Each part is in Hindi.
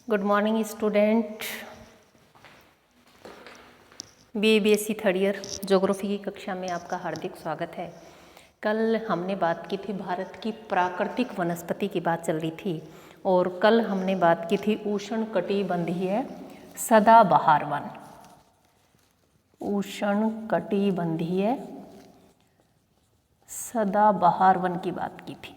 Good morning student. BSc third year geography की कक्षा में आपका हार्दिक स्वागत है। कल हमने बात की थी भारत की प्राकृतिक वनस्पति की बात चल रही थी और कल हमने बात की थी उष्णकटिबंधीय सदाबहार वन, उष्णकटिबंधीय सदाबहार वन की बात की थी।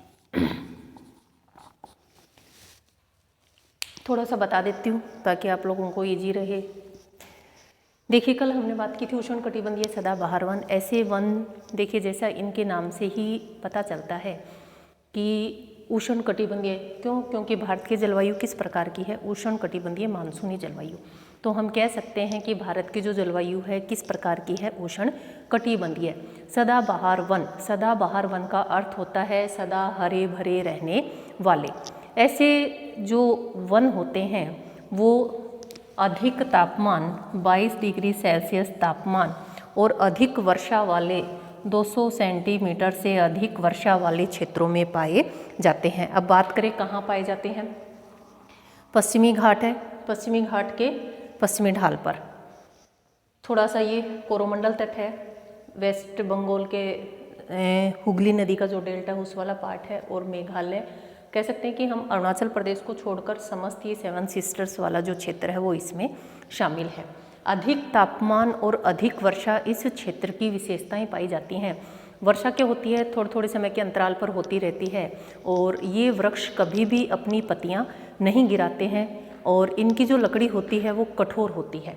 थोड़ा सा बता देती हूँ ताकि आप लोगों को इजी रहे। देखिए, कल हमने बात की थी उष्णकटिबंधीय सदाबहार वन। ऐसे वन देखिए, जैसा इनके नाम से ही पता चलता है कि उष्णकटिबंधीय क्यों, क्योंकि भारत की जलवायु किस प्रकार की है, उष्णकटिबंधीय मानसूनी जलवायु। तो हम कह सकते हैं कि भारत की जो जलवायु है किस प्रकार की है, उष्णकटिबंधीय। सदाबहार वन, सदाबहार वन का अर्थ होता है सदा हरे भरे रहने वाले। ऐसे जो वन होते हैं वो अधिक तापमान 22 डिग्री सेल्सियस तापमान और अधिक वर्षा वाले 200 सेंटीमीटर से अधिक वर्षा वाले क्षेत्रों में पाए जाते हैं। अब बात करें कहाँ पाए जाते हैं, पश्चिमी घाट है, पश्चिमी घाट के पश्चिमी ढाल पर। थोड़ा सा ये कोरोमंडल तट है, वेस्ट बंगाल के हुगली नदी का जो डेल्टा है उस वाला पार्ट है, और मेघालय कह सकते हैं कि हम अरुणाचल प्रदेश को छोड़कर समस्त ये 7 सिस्टर्स वाला जो क्षेत्र है वो इसमें शामिल है। अधिक तापमान और अधिक वर्षा इस क्षेत्र की विशेषताएं पाई जाती हैं। वर्षा क्या होती है, थोड़े थोड़े समय के अंतराल पर होती रहती है, और ये वृक्ष कभी भी अपनी पत्तियां नहीं गिराते हैं, और इनकी जो लकड़ी होती है वो कठोर होती है।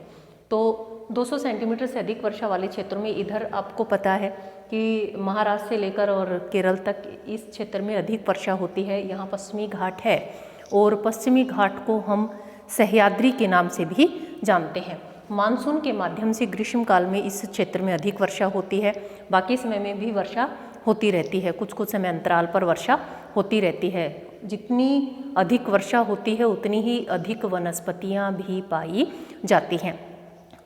तो 200 सेंटीमीटर से अधिक वर्षा वाले क्षेत्रों में, इधर आपको पता है कि महाराष्ट्र से लेकर और केरल तक इस क्षेत्र में अधिक वर्षा होती है। यहाँ पश्चिमी घाट है और पश्चिमी घाट को हम सह्याद्री के नाम से भी जानते हैं। मानसून के माध्यम से ग्रीष्म काल में इस क्षेत्र में अधिक वर्षा होती है, बाकी समय में भी वर्षा होती रहती है, कुछ कुछ समय अंतराल पर वर्षा होती रहती है। जितनी अधिक वर्षा होती है उतनी ही अधिक वनस्पतियाँ भी पाई जाती हैं।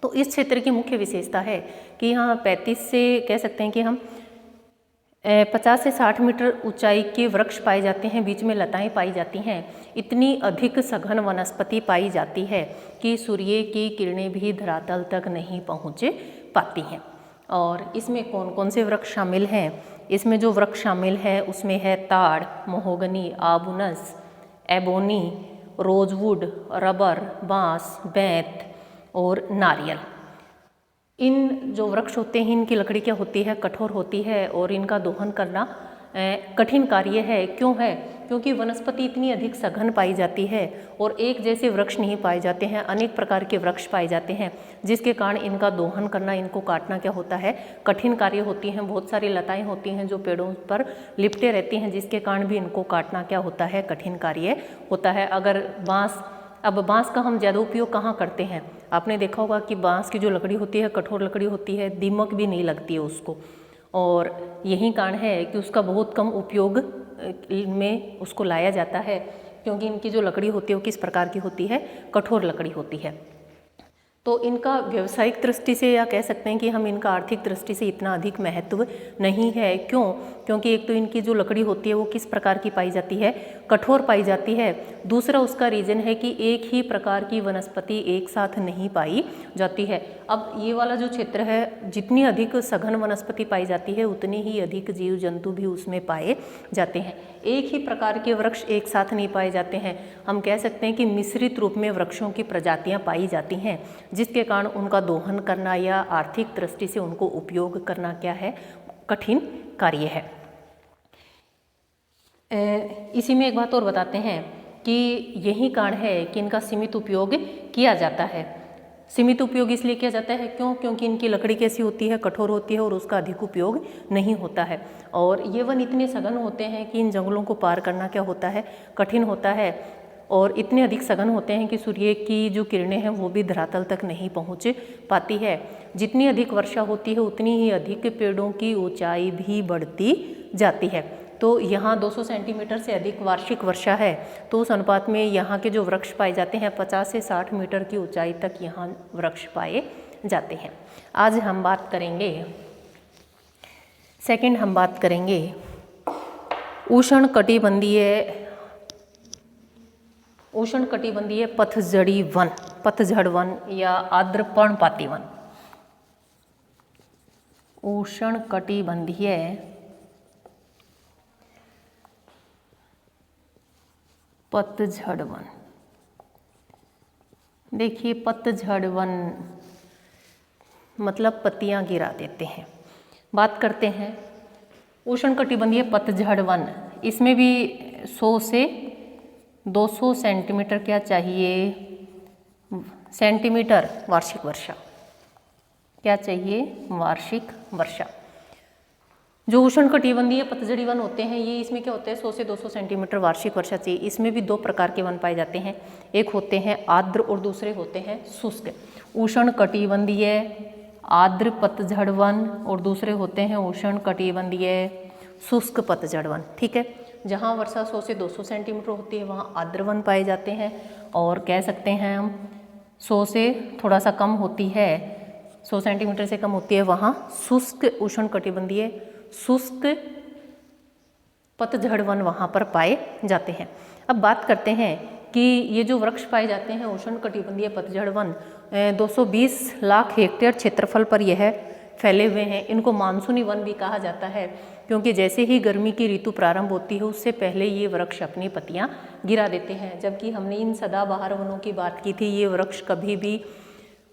तो इस क्षेत्र की मुख्य विशेषता है कि यहाँ 35 से कह सकते हैं कि हम 50 से 60 मीटर ऊंचाई के वृक्ष पाए जाते हैं, बीच में लताएं पाई जाती हैं। इतनी अधिक सघन वनस्पति पाई जाती है कि सूर्य की किरणें भी धरातल तक नहीं पहुँच पाती हैं। और इसमें कौन कौन से वृक्ष शामिल हैं, इसमें जो वृक्ष शामिल है उसमें है ताड़, महोगनी, आबुनस, एबोनी, रोजवुड, रबर, बांस, बेंत और नारियल। इन जो वृक्ष होते हैं इनकी लकड़ी क्या होती है, कठोर होती है, और इनका दोहन करना कठिन कार्य है। क्यों है, क्योंकि वनस्पति इतनी अधिक सघन पाई जाती है और एक जैसे वृक्ष नहीं पाए जाते हैं, अनेक प्रकार के वृक्ष पाए जाते हैं, जिसके कारण इनका दोहन करना, इनको काटना क्या होता है, कठिन कार्य होती हैं। बहुत सारी लताएं होती हैं जो पेड़ों पर लिपटे रहती हैं, जिसके कारण भी इनको काटना क्या होता है, कठिन कार्य होता है। अगर बाँस, अब बांस का हम ज़्यादा उपयोग कहाँ करते हैं, आपने देखा होगा कि बांस की जो लकड़ी होती है कठोर लकड़ी होती है, दीमक भी नहीं लगती है उसको, और यही कारण है कि उसका बहुत कम उपयोग में उसको लाया जाता है, क्योंकि इनकी जो लकड़ी होती है वो किस प्रकार की होती है, कठोर लकड़ी होती है। तो इनका व्यावसायिक दृष्टि से या कह सकते हैं कि हम इनका आर्थिक दृष्टि से इतना अधिक महत्व नहीं है। क्यों, क्योंकि एक तो इनकी जो लकड़ी होती है वो किस प्रकार की पाई जाती है, कठोर पाई जाती है। दूसरा उसका रीज़न है कि एक ही प्रकार की वनस्पति एक साथ नहीं पाई जाती है। अब ये वाला जो क्षेत्र है, जितनी अधिक सघन वनस्पति पाई जाती है उतनी ही अधिक जीव जंतु भी उसमें पाए जाते हैं। एक ही प्रकार के वृक्ष एक साथ नहीं पाए जाते हैं। हम कह सकते हैं कि मिश्रित रूप में वृक्षों की प्रजातियां पाई जाती हैं, जिसके कारण उनका दोहन करना या आर्थिक दृष्टि से उनको उपयोग करना क्या है, कठिन कार्य है। इसी में एक बात और बताते हैं कि यही कारण है कि इनका सीमित उपयोग किया जाता है। सीमित उपयोग इसलिए किया जाता है क्यों, क्योंकि इनकी लकड़ी कैसी होती है, कठोर होती है, और उसका अधिक उपयोग नहीं होता है। और ये वन इतने सघन होते हैं कि इन जंगलों को पार करना क्या होता है, कठिन होता है, और इतने अधिक सघन होते हैं कि सूर्य की जो किरणें हैं वो भी धरातल तक नहीं पहुंच पाती है। जितनी अधिक वर्षा होती है उतनी ही अधिक पेड़ों की ऊंचाई भी बढ़ती जाती है। तो यहाँ 200 सेंटीमीटर से अधिक वार्षिक वर्षा है, तो उस अनुपात में यहाँ के जो वृक्ष पाए जाते हैं 50 से 60 मीटर की ऊंचाई तक यहाँ वृक्ष पाए जाते हैं। आज हम बात करेंगे, सेकंड हम बात करेंगे उष्णकटिबंधीय पतझड़ी वन, पतझड़ वन या आर्द्र पर्णपाती वन। उष्णकटिबंधीय पतझड़ वन। देखिए पतझड़ वन मतलब पत्तियां गिरा देते हैं। बात करते हैं उष्णकटिबंधीय पतझड़ वन, इसमें भी 100 से 200 सेंटीमीटर क्या चाहिए, सेंटीमीटर वार्षिक वर्षा, क्या चाहिए, वार्षिक वर्षा। जो उष्णकटिबंधीय पतझड़ी वन होते हैं ये, इसमें क्या होता है 100 से 200 सेंटीमीटर वार्षिक वर्षा चाहिए। इसमें भी 2 प्रकार के वन पाए जाते हैं, एक होते हैं आर्द्र और दूसरे होते हैं शुष्क। उष्णकटिबंधीय आर्द्र पतझड़ वन और दूसरे होते हैं उष्णकटिबंधीय शुष्क पतझड़ वन। ठीक है, जहाँ वर्षा 100 से 200 सेंटीमीटर होती है वहाँ आर्द्र वन पाए जाते हैं, और कह सकते हैं हम 100 से थोड़ा सा कम होती है, 100 सेंटीमीटर से कम होती है वहाँ शुष्क उष्णकटिबंधीय शुष्क पतझड़ वन वहाँ पर पाए जाते हैं। अब बात करते हैं कि ये जो वृक्ष पाए जाते हैं उष्णकटिबंधीय पतझड़ वन 220 लाख हेक्टेयर क्षेत्रफल पर यह फैले हुए हैं। इनको मानसूनी वन भी कहा जाता है, क्योंकि जैसे ही गर्मी की ऋतु प्रारंभ होती है उससे पहले ये वृक्ष अपनी पत्तियां गिरा देते हैं। जबकि हमने इन सदाबहार वनों की बात की थी, ये वृक्ष कभी भी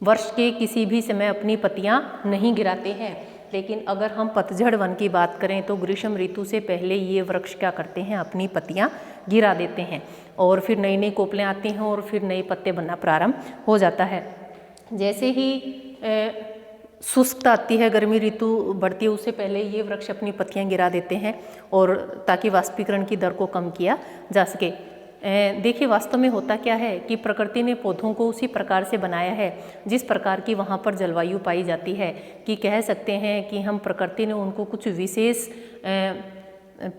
वर्ष के किसी भी समय अपनी पत्तियां नहीं गिराते हैं। लेकिन अगर हम पतझड़ वन की बात करें तो ग्रीष्म ऋतु से पहले ये वृक्ष क्या करते हैं, अपनी पत्तियां गिरा देते हैं, और फिर नई नई कोपलें आती हैं और फिर नए पत्ते बनना प्रारंभ हो जाता है। जैसे ही शुष्कता आती है, गर्मी ऋतु बढ़ती है, उससे पहले ये वृक्ष अपनी पत्तियां गिरा देते हैं, और ताकि वाष्पीकरण की दर को कम किया जा सके। देखिए वास्तव में होता क्या है कि प्रकृति ने पौधों को उसी प्रकार से बनाया है जिस प्रकार की वहाँ पर जलवायु पाई जाती है, कि कह सकते हैं कि हम प्रकृति ने उनको कुछ विशेष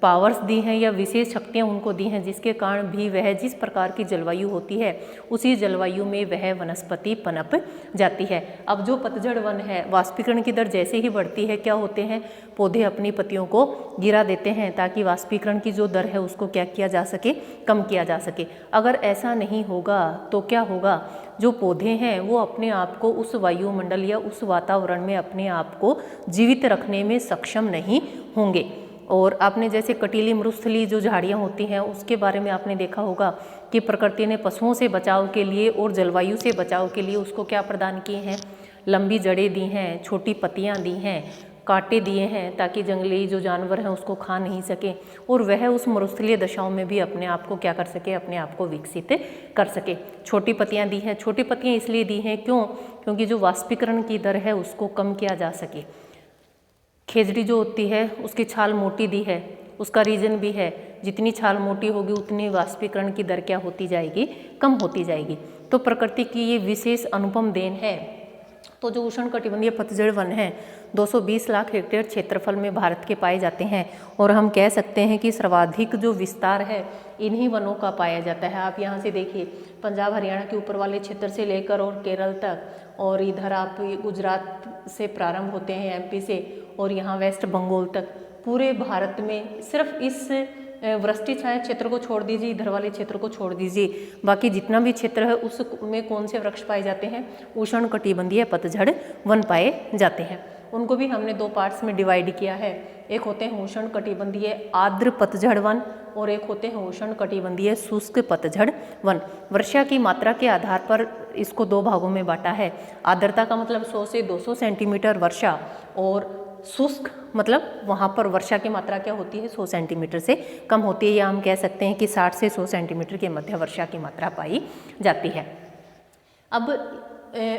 पावर्स दी हैं या विशेष शक्तियाँ उनको दी हैं, जिसके कारण भी वह जिस प्रकार की जलवायु होती है उसी जलवायु में वह वनस्पति पनप जाती है। अब जो पतझड़ वन है, वाष्पीकरण की दर जैसे ही बढ़ती है क्या होते हैं, पौधे अपनी पत्तियों को गिरा देते हैं ताकि वाष्पीकरण की जो दर है उसको क्या किया जा सके, कम किया जा सके। अगर ऐसा नहीं होगा तो क्या होगा, जो पौधे हैं वो अपने आप को उस वायुमंडल या उस वातावरण में अपने आप को जीवित रखने में सक्षम नहीं होंगे। और आपने जैसे कटीली मरुस्थलीय जो झाड़ियाँ होती हैं उसके बारे में आपने देखा होगा कि प्रकृति ने पशुओं से बचाव के लिए और जलवायु से बचाव के लिए उसको क्या प्रदान किए हैं, लंबी जड़ें दी हैं, छोटी पत्तियाँ दी हैं, कांटे दिए हैं, ताकि जंगली जो जानवर हैं उसको खा नहीं सके, और वह उस मरुस्थलीय दशाओं में भी अपने आप को क्या कर सके, अपने आप को विकसित कर सके। छोटी पत्तियाँ दी हैं, छोटी पत्तियाँ इसलिए दी हैं क्योंकि जो वाष्पीकरण की दर है उसको कम किया जा सके। खेजड़ी जो होती है उसकी छाल मोटी दी है, उसका रीजन भी है, जितनी छाल मोटी होगी उतनी वाष्पीकरण की दर क्या होती जाएगी, कम होती जाएगी। तो प्रकृति की ये विशेष अनुपम देन है। तो जो उष्णकटिबंधीय पतझड़ वन है 220 लाख हेक्टेयर क्षेत्रफल में भारत के पाए जाते हैं, और हम कह सकते हैं कि सर्वाधिक जो विस्तार है इन्हीं वनों का पाया जाता है। आप यहाँ से देखिए, पंजाब हरियाणा के ऊपर वाले क्षेत्र से लेकर और केरल तक, और इधर आप गुजरात से प्रारंभ होते हैं एमपी से, और यहाँ वेस्ट बंगाल तक, पूरे भारत में सिर्फ इस वृष्टि छाया क्षेत्र को छोड़ दीजिए, इधर वाले क्षेत्र को छोड़ दीजिए, बाकी जितना भी क्षेत्र है उसमें कौन से वृक्ष पाए जाते हैं, उष्णकटिबंधीय पतझड़ वन पाए जाते हैं। उनको भी हमने 2 पार्ट्स में डिवाइड किया है, एक होते हैं उष्णकटिबंधीय आर्द्र पतझड़ वन और एक होते हैं उष्णकटिबंधीय शुष्क पतझड़ वन। वर्षा की मात्रा के आधार पर इसको 2 भागों में बांटा है। आर्द्रता का मतलब 100 से 200 सेंटीमीटर वर्षा, और शुष्क मतलब वहाँ पर वर्षा की मात्रा क्या होती है, 100 सेंटीमीटर से कम होती है, या हम कह सकते हैं कि 60 से 100 सेंटीमीटर के मध्य वर्षा की मात्रा पाई जाती है। अब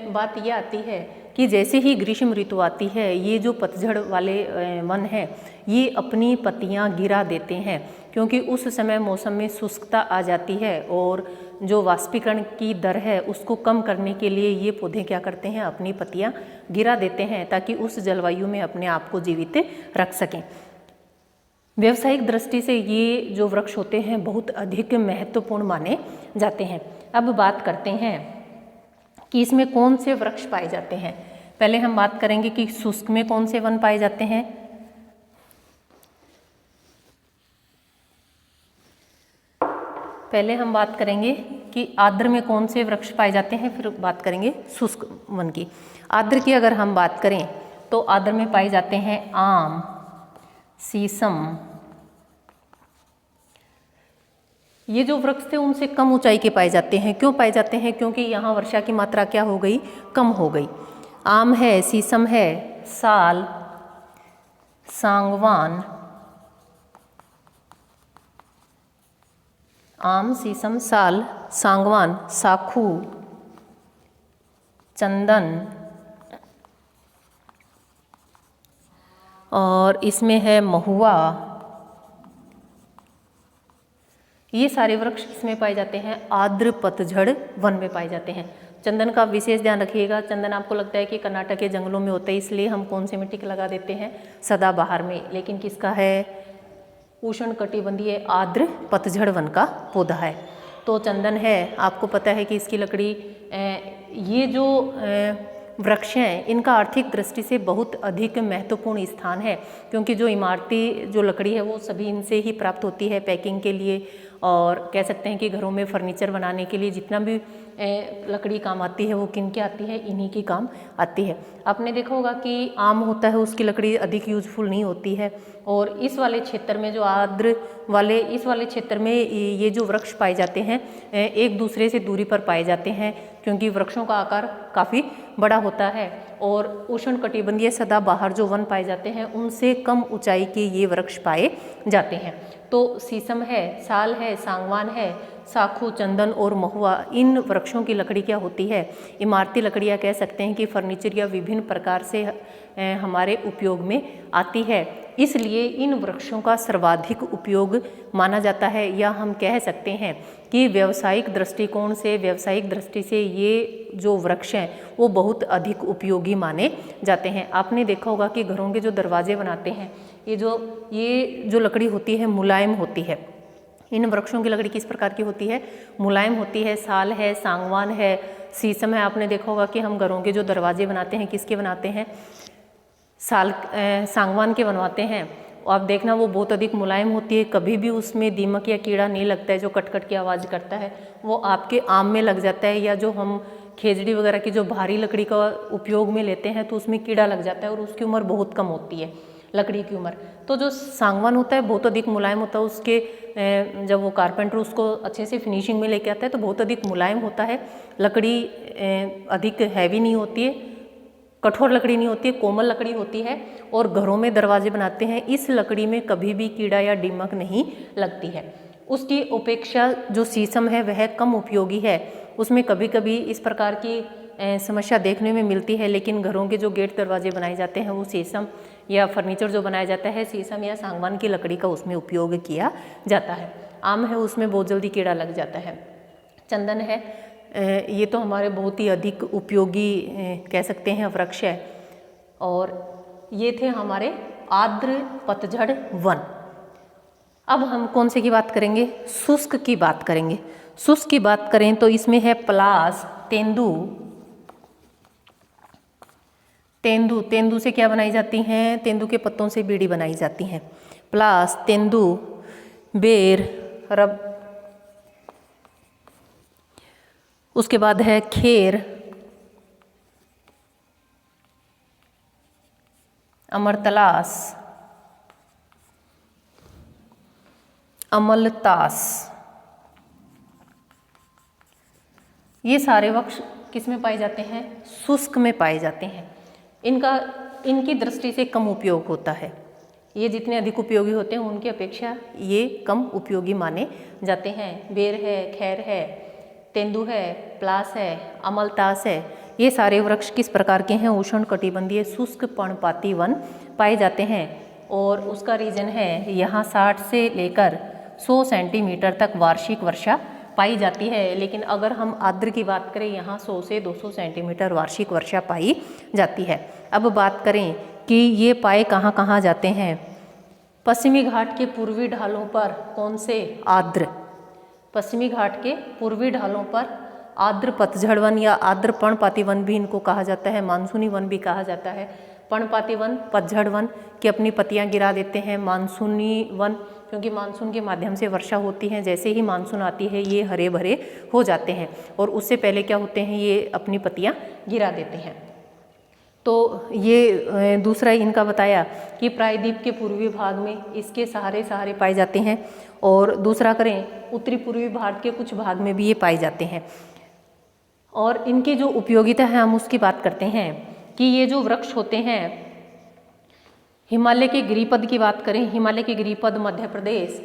बात यह आती है कि जैसे ही ग्रीष्म ऋतु आती है ये जो पतझड़ वाले वन है ये अपनी पत्तियां गिरा देते हैं, क्योंकि उस समय मौसम में शुष्कता आ जाती है और जो वाष्पीकरण की दर है उसको कम करने के लिए ये पौधे क्या करते हैं, अपनी पत्तियां गिरा देते हैं ताकि उस जलवायु में अपने आप को जीवित रख सकें। व्यावसायिक दृष्टि से ये जो वृक्ष होते हैं बहुत अधिक महत्वपूर्ण माने जाते हैं। अब बात करते हैं कि इसमें कौन से वृक्ष पाए जाते हैं। पहले हम बात करेंगे कि शुष्क में कौन से वन पाए जाते हैं। पहले हम बात करेंगे कि आर्द्र में कौन से वृक्ष पाए जाते हैं, फिर बात करेंगे शुष्क वन की। आर्द्र की अगर हम बात करें तो आर्द्र में पाए जाते हैं आम, शीशम। ये जो वृक्ष थे उनसे कम ऊंचाई के पाए जाते हैं। क्यों पाए जाते हैं? क्योंकि यहाँ वर्षा की मात्रा क्या हो गई, कम हो गई। आम है, शीशम है, साल, सांगवान, आम, शीशम, साल, सांगवान, साखू, चंदन, और इसमें है महुआ। ये सारे वृक्ष किसमें पाए जाते हैं? आर्द्र पतझड़ वन में पाए जाते हैं। चंदन का विशेष ध्यान रखिएगा। चंदन आपको लगता है कि कर्नाटक के जंगलों में होता है, इसलिए हम कौन से मिट्टी का लगा देते हैं? सदाबहार में। लेकिन किसका है? उष्णकटिबंधीय आर्द्र पतझड़ वन का पौधा है। तो चंदन है, आपको पता है कि इसकी लकड़ी, ये जो वृक्ष हैं इनका आर्थिक दृष्टि से बहुत अधिक महत्वपूर्ण स्थान है, क्योंकि जो इमारती जो लकड़ी है वो सभी इनसे ही प्राप्त होती है पैकिंग के लिए, और कह सकते हैं कि घरों में फर्नीचर बनाने के लिए जितना भी लकड़ी काम आती है वो किन के आती है? इन्हीं की काम आती है। आपने देखा होगा कि आम होता है उसकी लकड़ी अधिक यूजफुल नहीं होती है, और इस वाले क्षेत्र में जो आर्द्र वाले इस वाले क्षेत्र में ये जो वृक्ष पाए जाते हैं एक दूसरे से दूरी पर पाए जाते हैं, क्योंकि वृक्षों का आकार काफ़ी बड़ा होता है, और उष्णकटिबंधीय सदाबहार जो वन पाए जाते हैं उनसे कम ऊंचाई के ये वृक्ष पाए जाते हैं। तो शीशम है, साल है, सांगवान है, साखू, चंदन और महुआ, इन वृक्षों की लकड़ी क्या होती है? इमारती लकड़ियाँ कह सकते हैं कि फर्नीचर या विभिन्न प्रकार से हमारे उपयोग में आती है। इसलिए इन वृक्षों का सर्वाधिक उपयोग माना जाता है, या हम कह सकते हैं कि व्यावसायिक दृष्टिकोण से, व्यावसायिक दृष्टि से ये जो वृक्ष हैं वो बहुत अधिक उपयोगी माने जाते हैं। आपने देखा होगा कि घरों के जो दरवाजे बनाते हैं, ये जो लकड़ी होती है मुलायम होती है। इन वृक्षों की लकड़ी किस प्रकार की होती है? मुलायम होती है। साल है, सांगवान है, शीशम है। आपने देखा होगा कि हम घरों के जो दरवाजे बनाते हैं किसके बनाते हैं? सांगवान के बनवाते हैं। आप देखना वो बहुत अधिक मुलायम होती है, कभी भी उसमें दीमक या कीड़ा नहीं लगता है। जो कट कट की आवाज़ करता है वो आपके आम में लग जाता है, या जो हम खेजड़ी वगैरह की जो भारी लकड़ी का उपयोग में लेते हैं तो उसमें कीड़ा लग जाता है, और उसकी उम्र बहुत कम होती है लकड़ी की उम्र। तो जो सांगवान होता है बहुत अधिक मुलायम होता है, उसके जब वो कारपेंटर उसको अच्छे से फिनिशिंग में लेके आता है तो बहुत अधिक मुलायम होता है। लकड़ी अधिक हैवी नहीं होती है, कठोर लकड़ी नहीं होती है, कोमल लकड़ी होती है, और घरों में दरवाजे बनाते हैं इस लकड़ी में कभी भी कीड़ा या दीमक नहीं लगती है। उसकी अपेक्षा जो शीशम है वह कम उपयोगी है, उसमें कभी कभी इस प्रकार की समस्या देखने में मिलती है, लेकिन घरों के जो गेट दरवाजे बनाए जाते हैं वो शीशम, या फर्नीचर जो बनाया जाता है शीशम या सांगवान की लकड़ी का उसमें उपयोग किया जाता है। आम है, उसमें बहुत जल्दी कीड़ा लग जाता है। चंदन है, ये तो हमारे बहुत ही अधिक उपयोगी कह सकते हैं वृक्ष है, और ये थे हमारे आर्द्र पतझड़ वन। अब हम कौन से की बात करेंगे? शुष्क की बात करेंगे। शुष्क की बात करें तो इसमें है पलास, तेंदू। तेंदू से क्या बनाई जाती हैं? तेंदू के पत्तों से बीड़ी बनाई जाती हैं। पलास, तेंदू, बेर, रब, उसके बाद है खेर, अमरतलास, अमलतास। ये सारे वृक्ष किस में पाए जाते हैं? शुष्क में पाए जाते हैं। इनकी दृष्टि से कम उपयोग होता है। ये जितने अधिक उपयोगी होते हैं उनकी अपेक्षा ये कम उपयोगी माने जाते हैं। बेर है, खैर है, तेंदू है, प्लास है, अमलतास है। ये सारे वृक्ष किस प्रकार के हैं? उष्णकटिबंधीय शुष्क पर्णपाती वन पाए जाते हैं, और उसका रीजन है यहाँ 60 से लेकर 100 सेंटीमीटर तक वार्षिक वर्षा पाई जाती है। लेकिन अगर हम आर्द्र की बात करें यहाँ 100 से 200 सेंटीमीटर वार्षिक वर्षा पाई जाती है। अब बात करें कि ये पाए कहाँ कहाँ जाते हैं? पश्चिमी घाट के पूर्वी ढालों पर कौन से? आर्द्र। पश्चिमी घाट के पूर्वी ढालों पर आर्द्र पतझड़ वन या आर्द्र पर्णपाती वन भी इनको कहा जाता है, मानसूनी वन भी कहा जाता है। पर्णपाती वन, पतझड़ वन की अपनी पत्तियां गिरा देते हैं। मानसूनी वन क्योंकि मानसून के माध्यम से वर्षा होती है। जैसे ही मानसून आती है ये हरे भरे हो जाते हैं और उससे पहले क्या होते हैं, ये अपनी पत्तियां गिरा देते हैं। तो ये दूसरा इनका बताया कि प्रायद्वीप के पूर्वी भाग में इसके सहारे पाए जाते हैं, और दूसरा करें उत्तरी पूर्वी भारत के कुछ भाग में भी ये पाए जाते हैं। और इनकी जो उपयोगिता है हम उसकी बात करते हैं कि ये जो वृक्ष होते हैं, हिमालय के गिरिपद की बात करें, हिमालय के गिरिपद मध्य प्रदेश,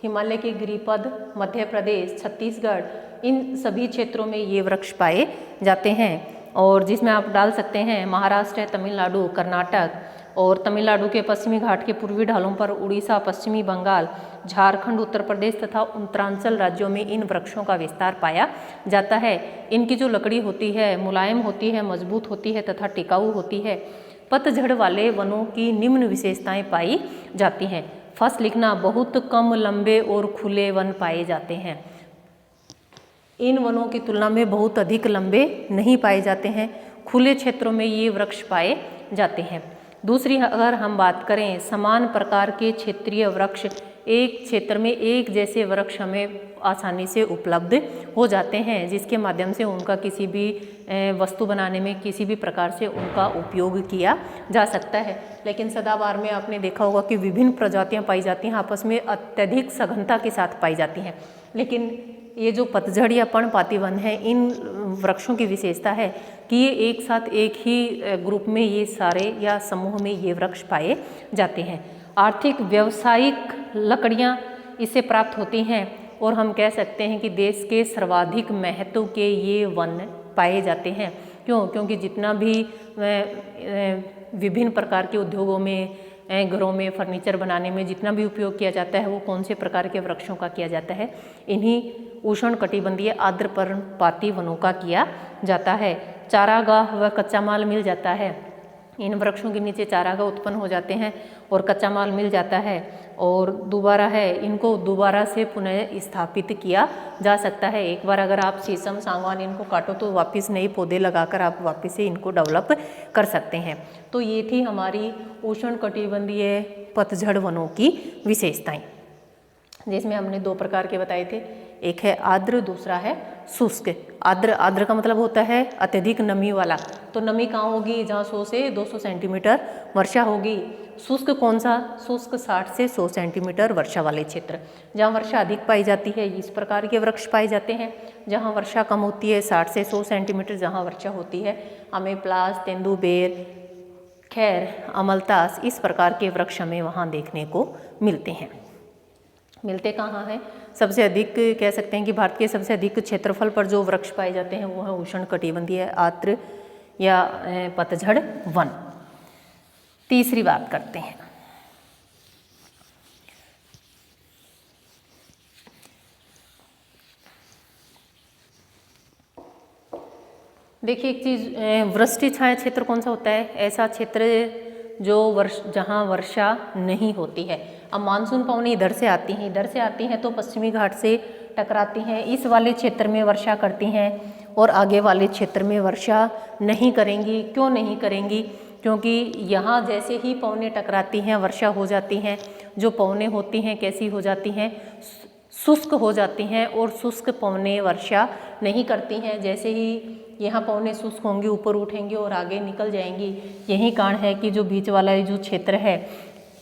हिमालय के गिरिपद मध्य प्रदेश, छत्तीसगढ़, इन सभी क्षेत्रों में ये वृक्ष पाए जाते हैं। और जिसमें आप डाल सकते हैं महाराष्ट्र, तमिलनाडु, कर्नाटक, और तमिलनाडु के पश्चिमी घाट के पूर्वी ढालों पर उड़ीसा, पश्चिमी बंगाल, झारखंड, उत्तर प्रदेश तथा उत्तरांचल राज्यों में इन वृक्षों का विस्तार पाया जाता है। इनकी जो लकड़ी होती है मुलायम होती है, मजबूत होती है तथा टिकाऊ होती है। पतझड़ वाले वनों की निम्न विशेषताएं पाई जाती हैं। फर्स्ट लिखना, बहुत कम लंबे और खुले वन पाए जाते हैं। इन वनों की तुलना में बहुत अधिक लंबे नहीं पाए जाते हैं, खुले क्षेत्रों में ये वृक्ष पाए जाते हैं। दूसरी अगर हम बात करें, समान प्रकार के क्षेत्रीय वृक्ष, एक क्षेत्र में एक जैसे वृक्ष हमें आसानी से उपलब्ध हो जाते हैं, जिसके माध्यम से उनका किसी भी वस्तु बनाने में किसी भी प्रकार से उनका उपयोग किया जा सकता है। लेकिन सदाबहार में आपने देखा होगा कि विभिन्न प्रजातियां पाई जाती हैं, आपस में अत्यधिक सघनता के साथ पाई जाती हैं। लेकिन ये जो पतझड़ या पर्णपाती वन है, इन वृक्षों की विशेषता है कि ये एक साथ एक ही ग्रुप में ये सारे या समूह में ये वृक्ष पाए जाते हैं। आर्थिक व्यावसायिक लकड़ियाँ इससे प्राप्त होती हैं, और हम कह सकते हैं कि देश के सर्वाधिक महत्व के ये वन पाए जाते हैं। क्योंकि जितना भी विभिन्न प्रकार के उद्योगों में, घरों में फर्नीचर बनाने में जितना भी उपयोग किया जाता है वो कौन से प्रकार के वृक्षों का किया जाता है, इन्हीं उष्णकटिबंधीय आर्द्र पर्णपाती वनों का किया जाता है। चारागाह व कच्चा माल मिल जाता है। इन वृक्षों के नीचे चारागाह उत्पन्न हो जाते हैं और कच्चा माल मिल जाता है, और दोबारा है इनको दोबारा से पुनः स्थापित किया जा सकता है। एक बार अगर आप शीशम, सागवान इनको काटो तो वापस नए पौधे लगाकर आप वापस से इनको डेवलप कर सकते हैं। तो ये थी हमारी उष्णकटिबंधीय पतझड़ वनों की विशेषताएं, जिसमें हमने दो प्रकार के बताए थे, एक है आर्द्र, दूसरा है शुष्क। आर्द्र का मतलब होता है अत्यधिक नमी वाला, तो नमी कहाँ होगी, जहाँ 100 से 200 सेंटीमीटर वर्षा होगी। शुष्क कौन सा, शुष्क 60 से 100 सेंटीमीटर वर्षा वाले क्षेत्र। जहाँ वर्षा अधिक पाई जाती है इस प्रकार के वृक्ष पाए जाते हैं, जहाँ वर्षा कम होती है 60 से 100 सेंटीमीटर जहाँ वर्षा होती है आमेप्लास, तेंदुबेर, खैर, अमलतास, इस प्रकार के वृक्ष हमें वहाँ देखने को मिलते हैं। मिलते कहाँ हैं, सबसे अधिक कह सकते हैं कि भारत के सबसे अधिक क्षेत्रफल पर जो वृक्ष पाए जाते हैं वो है उष्णकटिबंधीय आर्द्र या पतझड़ वन। तीसरी बात करते हैं, देखिए एक चीज, वृष्टि छाया क्षेत्र कौन सा होता है, ऐसा क्षेत्र जो जहाँ वर्षा नहीं होती है। अब मानसून पवनें इधर से आती हैं तो पश्चिमी घाट से टकराती हैं, इस वाले क्षेत्र में वर्षा करती हैं और आगे वाले क्षेत्र में वर्षा नहीं करेंगी। क्यों नहीं करेंगी, क्योंकि यहाँ जैसे ही पवनें टकराती हैं वर्षा हो जाती हैं। जो पवनें होती हैं कैसी हो जाती हैं, शुष्क हो जाती हैं, और शुष्क पवनें वर्षा नहीं करती हैं। जैसे ही यहाँ पवनें शुष्क होंगी ऊपर उठेंगी और आगे निकल जाएंगी। यही कारण है कि जो बीच वाला जो क्षेत्र है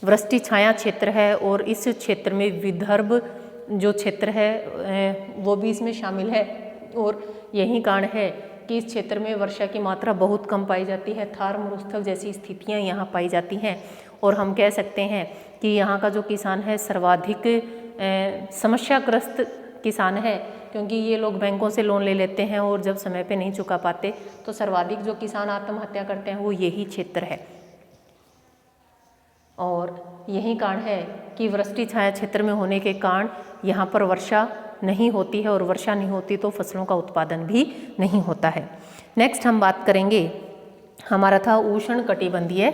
वृष्टि छाया क्षेत्र है, और इस क्षेत्र में विदर्भ जो क्षेत्र है वो भी इसमें शामिल है, और यही कारण है कि इस क्षेत्र में वर्षा की मात्रा बहुत कम पाई जाती है। थार मरुस्थल जैसी स्थितियाँ यहाँ पाई जाती हैं, और हम कह सकते हैं कि यहाँ का जो किसान है सर्वाधिक समस्याग्रस्त किसान है, क्योंकि ये लोग बैंकों से लोन ले लेते हैं और जब समय पे नहीं चुका पाते तो सर्वाधिक जो किसान आत्महत्या करते हैं वो यही क्षेत्र है। और यही कारण है कि वृष्टि छाया क्षेत्र में होने के कारण यहाँ पर वर्षा नहीं होती है, और वर्षा नहीं होती तो फसलों का उत्पादन भी नहीं होता है। नेक्स्ट हम बात करेंगे, हमारा था उष्णकटिबंधीय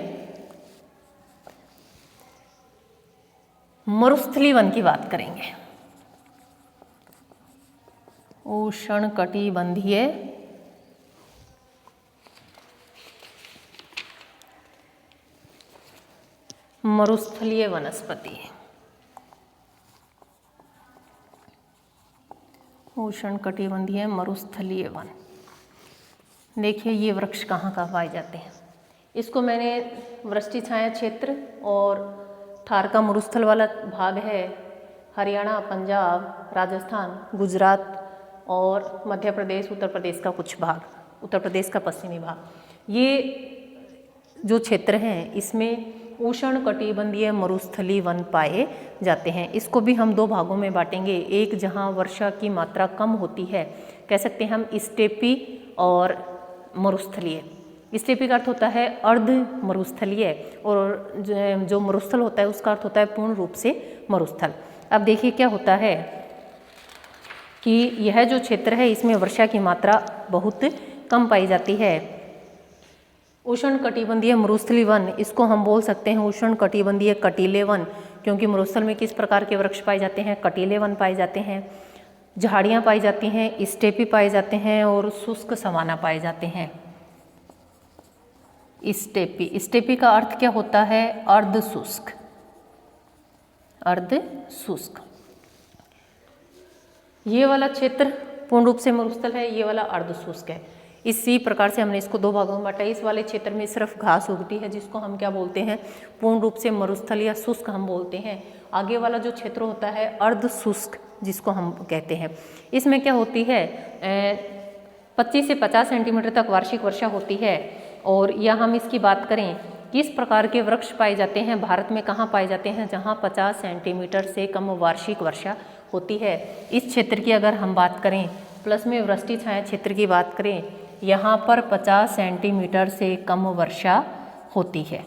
मरुस्थलीय वन की बात करेंगे। उष्णकटिबंधीय मरुस्थलीय वनस्पति। उष्णकटिबंधीय मरुस्थलीय वन। देखिए ये वृक्ष कहाँ कहाँ पाए जाते हैं। इसको मैंने वृष्टि छाया क्षेत्र और थार का मरुस्थल वाला भाग है, हरियाणा, पंजाब, राजस्थान, गुजरात और मध्य प्रदेश, उत्तर प्रदेश का कुछ भाग, उत्तर प्रदेश का पश्चिमी भाग, ये जो क्षेत्र हैं इसमें उष्णकटिबंधीय मरुस्थलीय वन पाए जाते हैं। इसको भी हम दो भागों में बांटेंगे, एक जहाँ वर्षा की मात्रा कम होती है, कह सकते हैं हम स्टेपी, और मरुस्थलीय। स्टेपी का अर्थ होता है अर्ध मरुस्थलीय, और जो मरुस्थल होता है उसका अर्थ होता है पूर्ण रूप से मरुस्थल। अब देखिए क्या होता है कि यह जो क्षेत्र है इसमें वर्षा की मात्रा बहुत कम पाई जाती है। उष्णकटिबंधीय मरुस्थलीय वन, इसको हम बोल सकते हैं उष्णकटिबंधीय कटीले वन, क्योंकि मरुस्थल में किस प्रकार के वृक्ष पाए जाते हैं, कटीले वन पाए जाते हैं, झाड़ियाँ पाई जाती हैं, स्टेपी पाए जाते हैं और शुष्क सवाना पाए जाते हैं। स्टेपी, स्टेपी का अर्थ क्या होता है, अर्ध शुष्क, अर्ध शुष्क। ये वाला क्षेत्र पूर्ण रूप से मरुस्थल है, ये वाला अर्ध शुष्क है। इसी प्रकार से हमने इसको दो भागों में बांटा। इस वाले क्षेत्र में सिर्फ घास उगती है जिसको हम क्या बोलते हैं, पूर्ण रूप से मरुस्थल या शुष्क हम बोलते हैं। आगे वाला जो क्षेत्र होता है अर्ध शुष्क जिसको हम कहते हैं, इसमें क्या होती है 25 से 50 सेंटीमीटर तक वार्षिक वर्षा होती है। और या हम इसकी बात करें किस प्रकार के वृक्ष पाए जाते हैं, भारत में कहाँ पाए जाते हैं जहाँ 50 सेंटीमीटर से कम वार्षिक वर्षा होती है। इस क्षेत्र की अगर हम बात करें, प्लस में वृष्टि छाया क्षेत्र की बात करें, यहाँ पर 50 सेंटीमीटर से कम वर्षा होती है।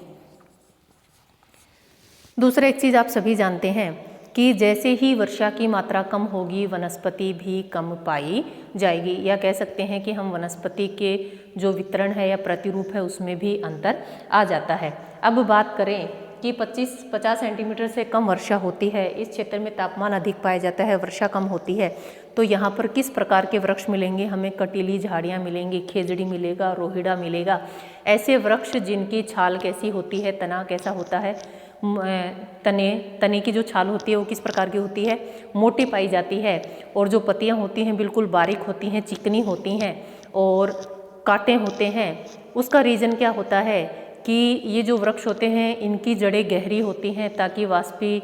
दूसरा एक चीज़ आप सभी जानते हैं कि जैसे ही वर्षा की मात्रा कम होगी वनस्पति भी कम पाई जाएगी, या कह सकते हैं कि हम वनस्पति के जो वितरण है या प्रतिरूप है उसमें भी अंतर आ जाता है। अब बात करें कि 50 सेंटीमीटर से कम वर्षा होती है, इस क्षेत्र में तापमान अधिक पाया जाता है, वर्षा कम होती है, तो यहाँ पर किस प्रकार के वृक्ष मिलेंगे, हमें कटीली झाड़ियाँ मिलेंगी, खेजड़ी मिलेगा, रोहिड़ा मिलेगा। ऐसे वृक्ष जिनकी छाल कैसी होती है, तना कैसा होता है, तने की जो छाल होती है वो किस प्रकार की होती है, मोटी पाई जाती है, और जो पत्तियाँ होती हैं बिल्कुल बारीक होती हैं, चिकनी होती हैं और कांटे होते हैं। उसका रीज़न क्या होता है कि ये जो वृक्ष होते हैं इनकी जड़ें गहरी होती हैं ताकि वाष्पी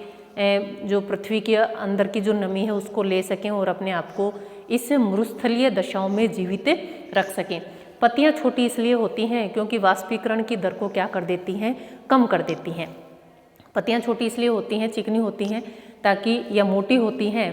जो पृथ्वी के अंदर की जो नमी है उसको ले सकें और अपने आप को इस मरुस्थलीय दशाओं में जीवित रख सकें। पत्तियाँ छोटी इसलिए होती हैं क्योंकि वाष्पीकरण की दर को क्या कर देती हैं, कम कर देती हैं। पत्तियाँ छोटी इसलिए होती हैं, चिकनी होती हैं ताकि, या मोटी होती हैं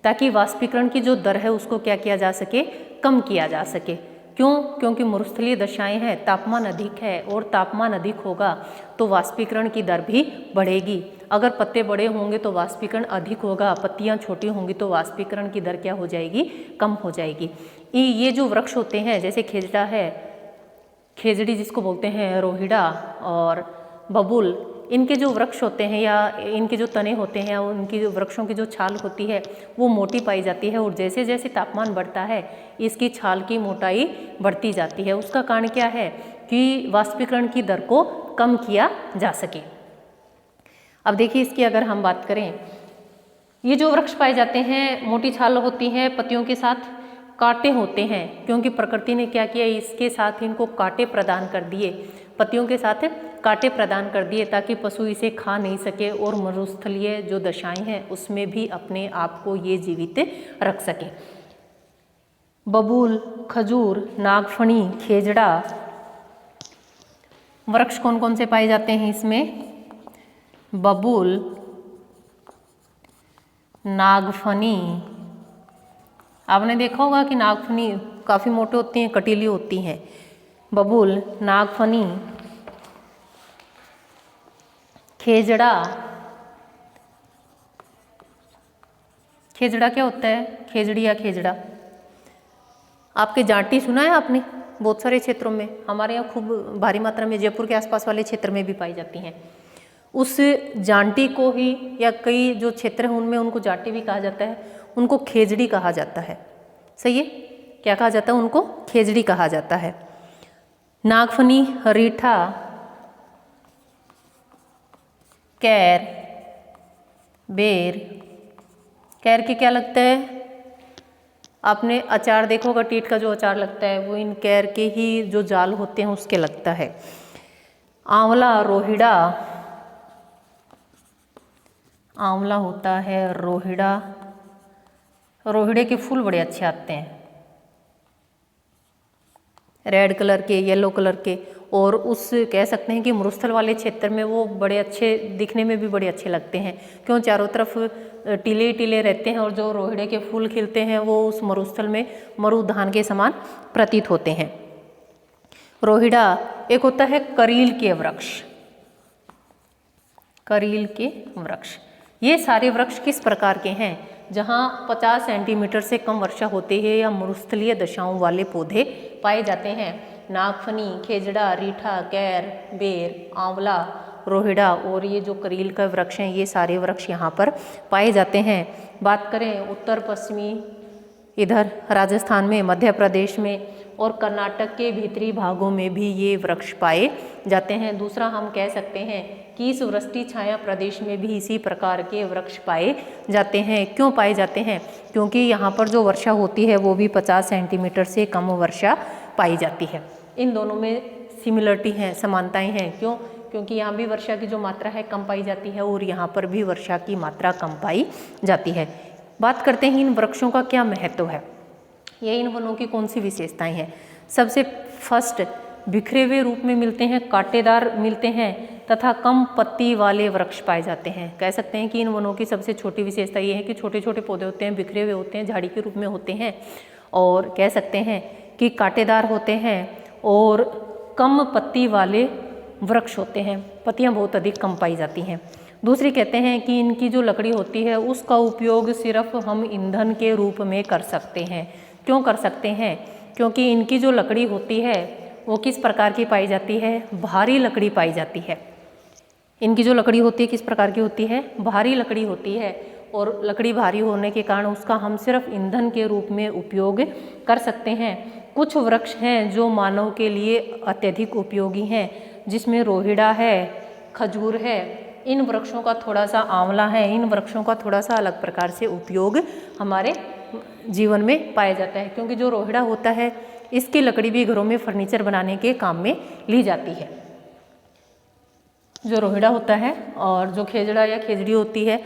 ताकि वाष्पीकरण की जो दर है उसको क्या किया जा सके, कम किया जा सके। क्यों? क्योंकि मरुस्थलीय दशाएं हैं, तापमान अधिक है और तापमान अधिक होगा तो वाष्पीकरण की दर भी बढ़ेगी। अगर पत्ते बड़े होंगे तो वाष्पीकरण अधिक होगा, पत्तियां छोटी होंगी तो वाष्पीकरण की दर क्या हो जाएगी, कम हो जाएगी। ये जो वृक्ष होते हैं जैसे खेजड़ा है, खेजड़ी जिसको बोलते हैं, रोहिड़ा और बबूल, इनके जो वृक्ष होते हैं या इनके जो तने होते हैं, उनकी जो वृक्षों की जो छाल होती है वो मोटी पाई जाती है और जैसे जैसे तापमान बढ़ता है इसकी छाल की मोटाई बढ़ती जाती है। उसका कारण क्या है कि वाष्पीकरण की दर को कम किया जा सके। अब देखिए इसकी अगर हम बात करें, ये जो वृक्ष पाए जाते हैं मोटी छाल होती है, पत्तियों के साथ कांटे होते हैं क्योंकि प्रकृति ने क्या किया, इसके साथ इनको कांटे प्रदान कर दिए, पत्तियों के साथ कांटे प्रदान कर दिए ताकि पशु इसे खा नहीं सके और मरुस्थलीय जो दशाएं हैं उसमें भी अपने आप को ये जीवित रख सके। बबूल, खजूर, नागफनी, खेजड़ा वृक्ष कौन कौन से पाए जाते हैं इसमें, बबूल, नागफनी। आपने देखा होगा कि नागफनी काफ़ी मोटे होती हैं, कटीली होती हैं। बबूल, नागफनी, खेजड़ा। खेजड़ा क्या होता है, खेजड़ी या खेजड़ा, आपके जांटी सुना है आपने, बहुत सारे क्षेत्रों में, हमारे यहाँ खूब भारी मात्रा में जयपुर के आसपास वाले क्षेत्र में भी पाई जाती हैं। उस जांटी को ही, या कई जो क्षेत्र हैं उनमें उनको जांटी भी कहा जाता है, उनको खेजड़ी कहा जाता है। सही है, क्या कहा जाता है, उनको खेजड़ी कहा जाता है। नागफनी, रीठा, कैर, बेर। कैर के क्या लगता है, आपने अचार देखा होगा, टीट का जो अचार लगता है वो इन कैर के ही जो जाल होते हैं उसके लगता है। आंवला, रोहिड़ा, आंवला होता है रोहिड़ा, रोहिड़े के फूल बड़े अच्छे आते हैं, रेड कलर के, येलो कलर के, और उस कह सकते हैं कि मरुस्थल वाले क्षेत्र में वो बड़े अच्छे दिखने में भी बड़े अच्छे लगते हैं। क्यों? चारों तरफ टीले टीले रहते हैं और जो रोहिड़े के फूल खिलते हैं वो उस मरुस्थल में मरुधान के समान प्रतीत होते हैं। रोहिड़ा एक होता है करील के वृक्ष, करील के वृक्ष। ये सारे वृक्ष किस प्रकार के हैं? जहाँ 50 सेंटीमीटर से कम वर्षा होती है या मरुस्थलीय दशाओं वाले पौधे पाए जाते हैं। नागफनी, खेजड़ा, रीठा, कैर, बेर, आंवला, रोहिड़ा और ये जो करील का वृक्ष हैं, ये सारे वृक्ष यहाँ पर पाए जाते हैं। बात करें उत्तर पश्चिमी, इधर राजस्थान में, मध्य प्रदेश में और कर्नाटक के भीतरी भागों में भी ये वृक्ष पाए जाते हैं। दूसरा हम कह सकते हैं कि इस वृष्टि छाया प्रदेश में भी इसी प्रकार के वृक्ष पाए जाते हैं। क्यों पाए जाते हैं? क्योंकि यहाँ पर जो वर्षा होती है वो भी 50 सेंटीमीटर से कम वर्षा पाई जाती है। इन दोनों में सिमिलरिटी हैं, समानताएं हैं। क्यों? क्योंकि यहाँ भी वर्षा की जो मात्रा है कम पाई जाती है और यहाँ पर भी वर्षा की मात्रा कम पाई जाती है। बात करते हैं इन वृक्षों का क्या महत्व है, ये इन वनों की कौन सी विशेषताएं हैं। सबसे फर्स्ट, बिखरे हुए रूप में मिलते हैं, कांटेदार मिलते हैं तथा कम पत्ती वाले वृक्ष पाए जाते हैं। कह सकते हैं कि इन वनों की सबसे छोटी विशेषता ये है कि छोटे छोटे पौधे होते हैं, बिखरे हुए होते हैं, झाड़ी के रूप में होते हैं, और कह सकते हैं कि कांटेदार होते हैं और कम पत्ती वाले वृक्ष होते हैं, पत्तियां बहुत अधिक कम पाई जाती हैं। दूसरी कहते हैं कि इनकी जो लकड़ी होती है उसका उपयोग सिर्फ हम ईंधन के रूप में कर सकते हैं। क्यों कर सकते हैं? क्योंकि इनकी जो लकड़ी होती है वो किस प्रकार की पाई जाती है? भारी लकड़ी पाई जाती है। इनकी जो लकड़ी होती है किस प्रकार की होती है? भारी लकड़ी होती है, और लकड़ी भारी होने के कारण उसका हम सिर्फ ईंधन के रूप में उपयोग कर सकते हैं। कुछ वृक्ष हैं जो मानव के लिए अत्यधिक उपयोगी हैं, जिसमें रोहिड़ा है, खजूर है। इन वृक्षों का थोड़ा सा, आंवला है, इन वृक्षों का थोड़ा सा अलग प्रकार से उपयोग हमारे जीवन में पाया जाता है। क्योंकि जो रोहिड़ा होता है इसकी लकड़ी भी घरों में फर्नीचर बनाने के काम में ली जाती है, जो रोहिड़ा होता है। और जो खेजड़ा या खेजड़ी होती है,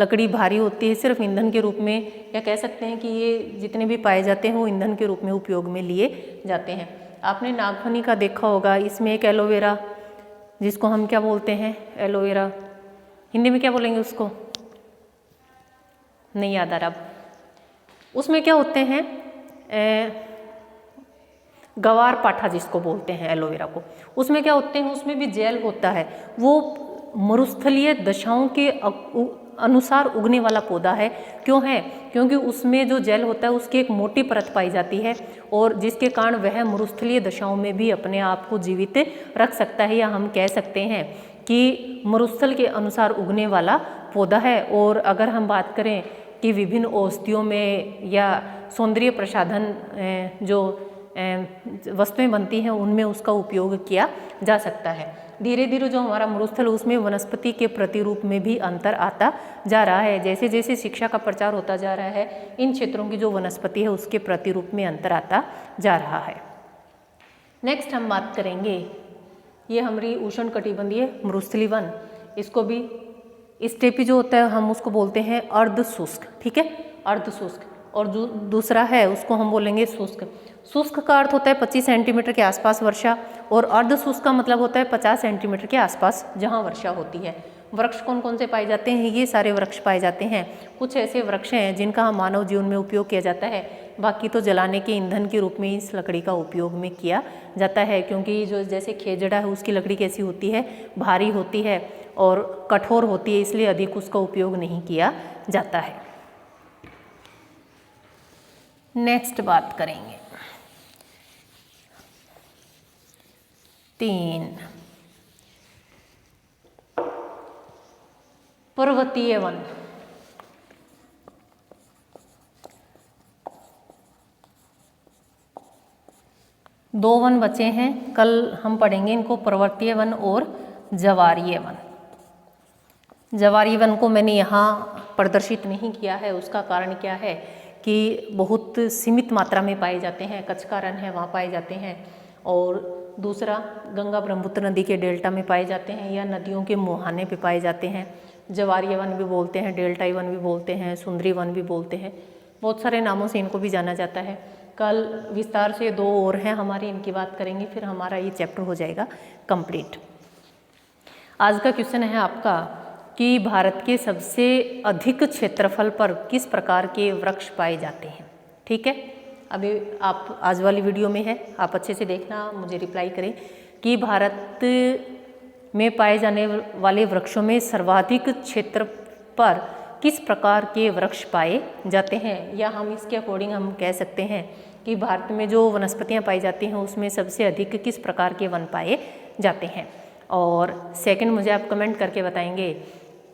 लकड़ी भारी होती है, सिर्फ ईंधन के रूप में, या कह सकते हैं कि ये जितने भी पाए जाते हैं वो ईंधन के रूप में उपयोग में लिए जाते हैं। आपने नागफनी का देखा होगा, इसमें एक एलोवेरा, जिसको हम क्या बोलते हैं? एलोवेरा, हिंदी में क्या बोलेंगे उसको? नहीं याद आ रहा। उसमें क्या होते हैं? गवार पाठा जिसको बोलते हैं एलोवेरा को, उसमें क्या होते हैं? उसमें भी जेल होता है। वो मरुस्थलीय दशाओं के अनुसार उगने वाला पौधा है। क्यों है? क्योंकि उसमें जो जेल होता है उसकी एक मोटी परत पाई जाती है, और जिसके कारण वह मरुस्थलीय दशाओं में भी अपने आप को जीवित रख सकता है, या हम कह सकते हैं कि मरुस्थल के अनुसार उगने वाला पौधा है। और अगर हम बात करें कि विभिन्न औषधियों में या सौंदर्य प्रसाधन जो वस्तुएं बनती हैं उनमें उसका उपयोग किया जा सकता है। धीरे धीरे जो हमारा मरुस्थल उसमें वनस्पति के प्रतिरूप में भी अंतर आता जा रहा है। जैसे जैसे शिक्षा का प्रचार होता जा रहा है, इन क्षेत्रों की जो वनस्पति है उसके प्रतिरूप में अंतर आता जा रहा है। नेक्स्ट हम बात करेंगे, ये हमारी उष्णकटिबंधीय मरुस्थलीय वन, इसको भी स्टेपी जो होता है हम उसको बोलते हैं अर्ध शुष्क, ठीक है, अर्ध शुष्क। और जो दूसरा है उसको हम बोलेंगे शुष्क। शुष्क का अर्थ होता है 25 सेंटीमीटर के आसपास वर्षा, और अर्ध शुष्क का मतलब होता है 50 सेंटीमीटर के आसपास जहाँ वर्षा होती है। वृक्ष कौन कौन से पाए जाते हैं? ये सारे वृक्ष पाए जाते हैं। कुछ ऐसे वृक्ष हैं जिनका हम मानव जीवन में उपयोग किया जाता है, बाकी तो जलाने के ईंधन के रूप में इस लकड़ी का उपयोग में किया जाता है। क्योंकि जो जैसे खेजड़ा है उसकी लकड़ी कैसी होती है? भारी होती है और कठोर होती है, इसलिए अधिक उसका उपयोग नहीं किया जाता है। नेक्स्ट बात करेंगे 3, पर्वतीय वन। दो वन बचे हैं, कल हम पढ़ेंगे इनको, पर्वतीय वन और ज्वारीय वन। ज्वारीय वन को मैंने यहाँ प्रदर्शित नहीं किया है, उसका कारण क्या है कि बहुत सीमित मात्रा में पाए जाते हैं, कच्छ का रण है वहाँ पाए जाते हैं, और दूसरा गंगा ब्रह्मपुत्र नदी के डेल्टा में पाए जाते हैं या नदियों के मुहाने पे पाए जाते हैं। जवारीय वन भी बोलते हैं, डेल्टाई वन भी बोलते हैं, सुंदरी वन भी बोलते हैं, बहुत सारे नामों से इनको भी जाना जाता है। कल विस्तार से 2 और हैं हमारी, इनकी बात करेंगे, फिर हमारा ये चैप्टर हो जाएगा कंप्लीट। आज का क्वेश्चन है आपका कि भारत के सबसे अधिक क्षेत्रफल पर किस प्रकार के वृक्ष पाए जाते हैं। ठीक है, अभी आप आज वाली वीडियो में है, आप अच्छे से देखना, मुझे रिप्लाई करें कि भारत में पाए जाने वाले वृक्षों में सर्वाधिक क्षेत्र पर किस प्रकार के वृक्ष पाए जाते हैं, या हम इसके अकॉर्डिंग हम कह सकते हैं कि भारत में जो वनस्पतियां पाई जाती हैं उसमें सबसे अधिक किस प्रकार के वन पाए जाते हैं। और सेकंड मुझे आप कमेंट करके बताएंगे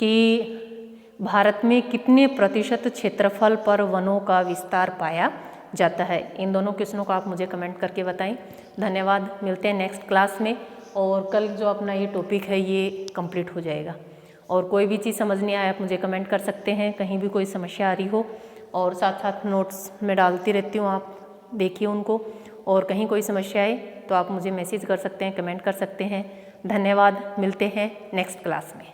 कि भारत में कितने प्रतिशत क्षेत्रफल पर वनों का विस्तार पाया जाता है। इन दोनों क्वेश्चनों को आप मुझे कमेंट करके बताएं। धन्यवाद, मिलते हैं नेक्स्ट क्लास में, और कल जो अपना ये टॉपिक है ये कंप्लीट हो जाएगा। और कोई भी चीज़ समझ नहीं आए आप मुझे कमेंट कर सकते हैं, कहीं भी कोई समस्या आ रही हो, और साथ साथ नोट्स में डालती रहती हूँ, आप देखिए उनको, और कहीं कोई समस्या आए तो आप मुझे मैसेज कर सकते हैं, कमेंट कर सकते हैं। धन्यवाद, मिलते हैं नेक्स्ट क्लास में।